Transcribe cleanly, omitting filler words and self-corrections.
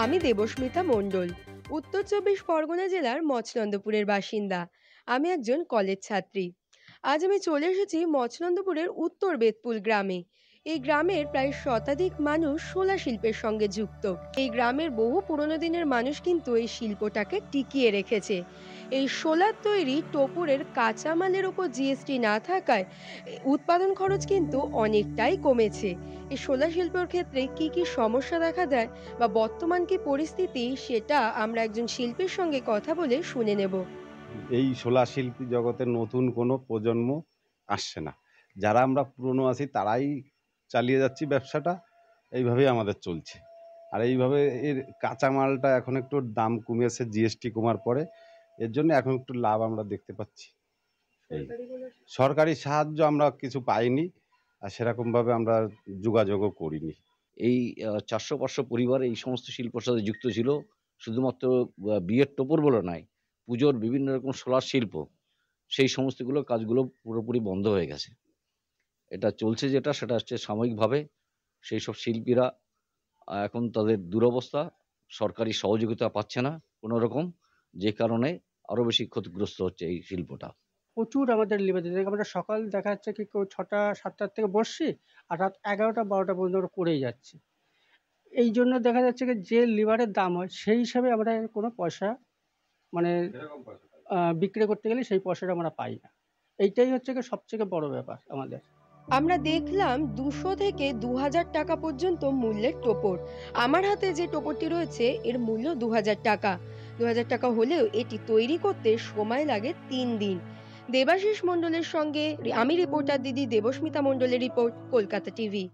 আমি দেবস্মিতা মণ্ডল, উত্তর চব্বিশ পরগনা জেলার মচনন্দপুরের বাসিন্দা। আমি একজন কলেজ ছাত্রী। আজ আমি চলে এসেছি মচনন্দপুরের উত্তর বেতপুল গ্রামে। এই গ্রামের প্রায় শতাধিক মানুষ শোলা শিল্পের সঙ্গে যুক্ত। এই গ্রামের বহু পুরনো দিনের মানুষ কিন্তু এই শিল্পটাকে টিকিয়ে রেখেছে। এই শোলার তৈরি টোপরের কাঁচামালের উপর জিএসটি না থাকায় উৎপাদন খরচ কিন্তু অনেকটাই কমেছে। এই শোলা শিল্পের ক্ষেত্রে কি কি সমস্যা দেখা দেয় বা বর্তমান কি পরিস্থিতি, সেটা আমরা একজন শিল্পীর সঙ্গে কথা বলে শুনে নেব। এই শোলা শিল্পী জগতের নতুন কোনো প্রজন্ম আসছে না। যারা আমরা পুরনো আছি তারাই চালিয়ে যাচ্ছি ব্যবসাটা। এইভাবেই আমাদের চলছে। আর এইভাবে এর কাঁচামালটা এখন একটু দাম কমেছে জিএসটি কমার পরে। এর জন্য এখন একটু লাভ আমরা দেখতে পাচ্ছি। এই সরকারি সাহায্য আমরা কিছু পাইনি, আর সেরকমভাবে আমরা যোগাযোগও করিনি। এই ৪০০-৫০০ পরিবার এই সমস্ত শিল্পের সাথে যুক্ত ছিল। শুধুমাত্র বিয়ের টোপর বলে নয়, পুজোর বিভিন্ন রকম শোলার শিল্প, সেই সমস্তগুলো কাজগুলো পুরোপুরি বন্ধ হয়ে গেছে। এটা চলছে যেটা, সেটা হচ্ছে সাময়িকভাবে। সেইসব শিল্পীরা এখন তাদের দুরবস্থা, সরকারি সহযোগিতা পাচ্ছে না কোনো রকম, যে কারণে আরও বেশি ক্ষতিগ্রস্ত হচ্ছে এই শিল্পটা। প্রচুর আমাদের লেবার দিতে, আমরা সকাল দেখা যাচ্ছে কি কেউ ৬টা ৭টার থেকে বসছি, আর রাত ১১টা ১২টা পর্যন্ত আমরা করেই যাচ্ছি। এই জন্য দেখা যাচ্ছে কি যে লিভারের দাম হয় সেই হিসাবে আমরা কোনো পয়সা মানে বিক্রি করতে গেলে সেই পয়সাটা আমরা পাই না। এইটাই হচ্ছে কি সবথেকে বড় ব্যাপার আমাদের। আমরা দেখলাম ২০০ থেকে ২০০০ টাকা পর্যন্ত মূল্যের টোপর। আমার হাতে যে টোপরটি রয়েছে এর মূল্য ২০০০ টাকা। ২০০০ টাকা হলেও এটি তৈরি করতে সময় লাগে ৩ দিন। দেবাশিস মণ্ডলের সঙ্গে আমি রিপোর্টার দিদি দেবস্মিতা মণ্ডলের রিপোর্ট, কলকাতা টিভি।